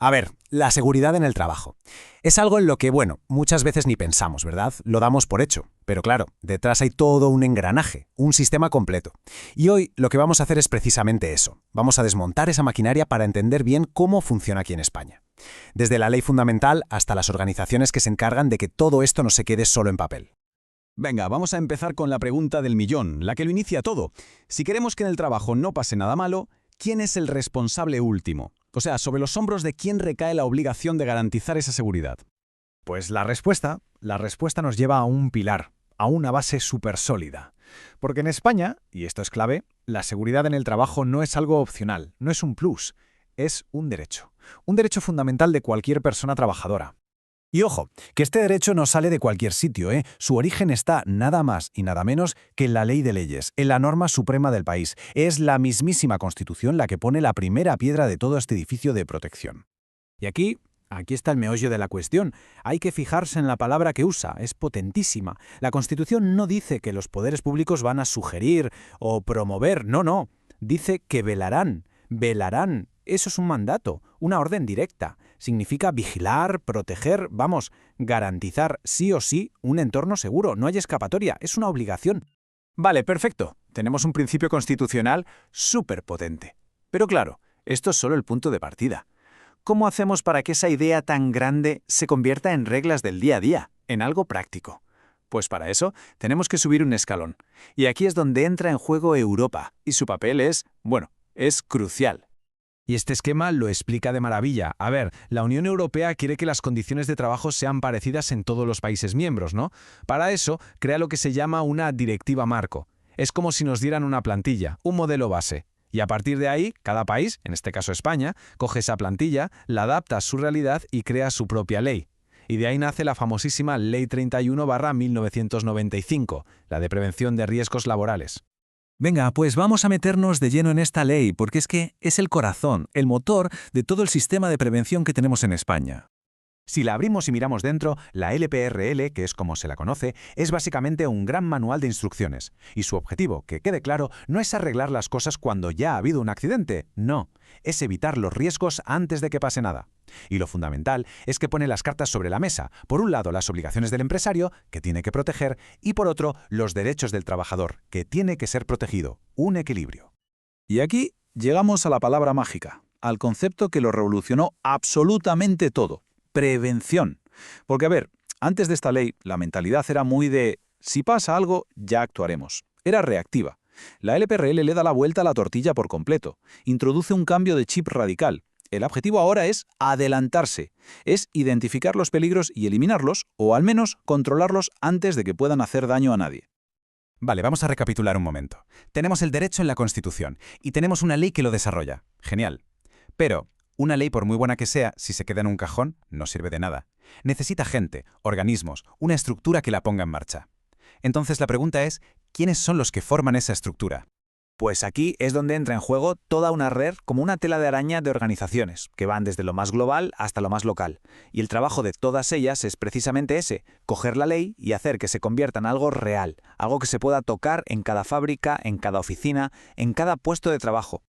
A ver, la seguridad en el trabajo. Es algo en lo que, bueno, muchas veces ni pensamos, ¿verdad? Lo damos por hecho. Pero claro, detrás hay todo un engranaje, un sistema completo. Y hoy lo que vamos a hacer es precisamente eso. Vamos a desmontar esa maquinaria para entender bien cómo funciona aquí en España. Desde la ley fundamental hasta las organizaciones que se encargan de que todo esto no se quede solo en papel. Venga, vamos a empezar con la pregunta del millón, la que lo inicia todo. Si queremos que en el trabajo no pase nada malo, ¿quién es el responsable último? O sea, ¿sobre los hombros de quién recae la obligación de garantizar esa seguridad? Pues la respuesta nos lleva a un pilar, a una base súper sólida. Porque en España, y esto es clave, la seguridad en el trabajo no es algo opcional, no es un plus, es un derecho fundamental de cualquier persona trabajadora. Y ojo, que este derecho no sale de cualquier sitio, ¿eh? Su origen está nada más y nada menos que en la ley de leyes, en la norma suprema del país. Es la mismísima Constitución la que pone la primera piedra de todo este edificio de protección. Y aquí está el meollo de la cuestión. Hay que fijarse en la palabra que usa, es potentísima. La Constitución no dice que los poderes públicos van a sugerir o promover, no. Dice que velarán. Eso es un mandato, una orden directa. Significa vigilar, proteger, garantizar sí o sí un entorno seguro. No hay escapatoria, es una obligación. Vale, perfecto. Tenemos un principio constitucional súper potente. Pero claro, esto es solo el punto de partida. ¿Cómo hacemos para que esa idea tan grande se convierta en reglas del día a día, en algo práctico? Pues para eso tenemos que subir un escalón. Y aquí es donde entra en juego Europa, y su papel es crucial. Y este esquema lo explica de maravilla. A ver, la Unión Europea quiere que las condiciones de trabajo sean parecidas en todos los países miembros, ¿no? Para eso, crea lo que se llama una directiva marco. Es como si nos dieran una plantilla, un modelo base. Y a partir de ahí, cada país, en este caso España, coge esa plantilla, la adapta a su realidad y crea su propia ley. Y de ahí nace la famosísima Ley 31/1995, la de prevención de riesgos laborales. Venga, pues vamos a meternos de lleno en esta ley, porque es que es el corazón, el motor de todo el sistema de prevención que tenemos en España. Si la abrimos y miramos dentro, la LPRL, que es como se la conoce, es básicamente un gran manual de instrucciones. Y su objetivo, que quede claro, no es arreglar las cosas cuando ya ha habido un accidente, no, es evitar los riesgos antes de que pase nada. Y lo fundamental es que pone las cartas sobre la mesa. Por un lado, las obligaciones del empresario, que tiene que proteger, y por otro, los derechos del trabajador, que tiene que ser protegido. Un equilibrio. Y aquí llegamos a la palabra mágica, al concepto que lo revolucionó absolutamente todo. Prevención. Porque, a ver, antes de esta ley, la mentalidad era muy de si pasa algo, ya actuaremos. Era reactiva. La LPRL le da la vuelta a la tortilla por completo. Introduce un cambio de chip radical. El objetivo ahora es adelantarse. Es identificar los peligros y eliminarlos, o al menos controlarlos antes de que puedan hacer daño a nadie. Vale, vamos a recapitular un momento. Tenemos el derecho en la Constitución y tenemos una ley que lo desarrolla. Genial. Pero una ley, por muy buena que sea, si se queda en un cajón, no sirve de nada. Necesita gente, organismos, una estructura que la ponga en marcha. Entonces la pregunta es, ¿quiénes son los que forman esa estructura? Pues aquí es donde entra en juego toda una red como una tela de araña de organizaciones, que van desde lo más global hasta lo más local. Y el trabajo de todas ellas es precisamente ese, coger la ley y hacer que se convierta en algo real, algo que se pueda tocar en cada fábrica, en cada oficina, en cada puesto de trabajo.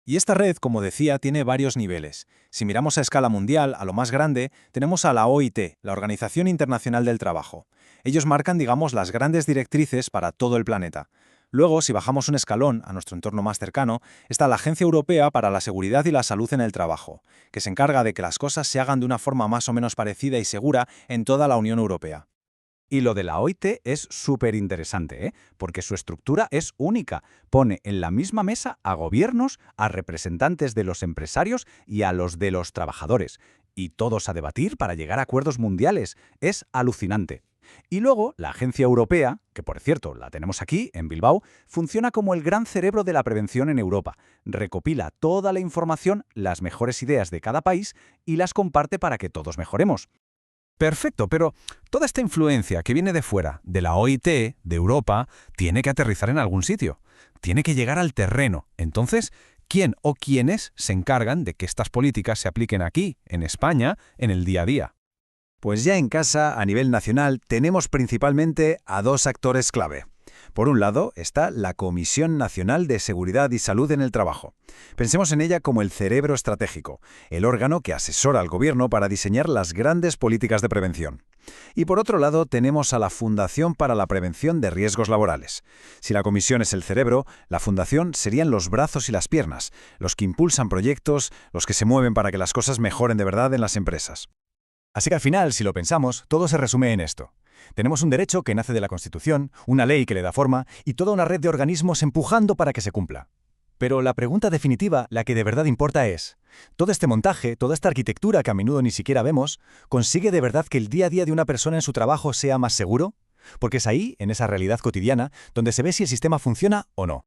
Y esta red, como decía, tiene varios niveles. Si miramos a escala mundial, a lo más grande, tenemos a la OIT, la Organización Internacional del Trabajo. Ellos marcan, las grandes directrices para todo el planeta. Luego, si bajamos un escalón a nuestro entorno más cercano, está la Agencia Europea para la Seguridad y la Salud en el Trabajo, que se encarga de que las cosas se hagan de una forma más o menos parecida y segura en toda la Unión Europea. Y lo de la OIT es súper interesante, porque su estructura es única. Pone en la misma mesa a gobiernos, a representantes de los empresarios y a los de los trabajadores. Y todos a debatir para llegar a acuerdos mundiales. Es alucinante. Y luego, la Agencia Europea, que por cierto la tenemos aquí, en Bilbao, funciona como el gran cerebro de la prevención en Europa. Recopila toda la información, las mejores ideas de cada país y las comparte para que todos mejoremos. Perfecto, pero toda esta influencia que viene de fuera, de la OIT, de Europa, tiene que aterrizar en algún sitio. Tiene que llegar al terreno. Entonces, ¿quién o quiénes se encargan de que estas políticas se apliquen aquí, en España, en el día a día? Pues ya en casa, a nivel nacional, tenemos principalmente a dos actores clave. Por un lado está la Comisión Nacional de Seguridad y Salud en el Trabajo. Pensemos en ella como el cerebro estratégico, el órgano que asesora al gobierno para diseñar las grandes políticas de prevención. Y por otro lado tenemos a la Fundación para la Prevención de Riesgos Laborales. Si la comisión es el cerebro, la fundación serían los brazos y las piernas, los que impulsan proyectos, los que se mueven para que las cosas mejoren de verdad en las empresas. Así que al final, si lo pensamos, todo se resume en esto. Tenemos un derecho que nace de la Constitución, una ley que le da forma y toda una red de organismos empujando para que se cumpla. Pero la pregunta definitiva, la que de verdad importa es, ¿todo este montaje, toda esta arquitectura que a menudo ni siquiera vemos, consigue de verdad que el día a día de una persona en su trabajo sea más seguro? Porque es ahí, en esa realidad cotidiana, donde se ve si el sistema funciona o no.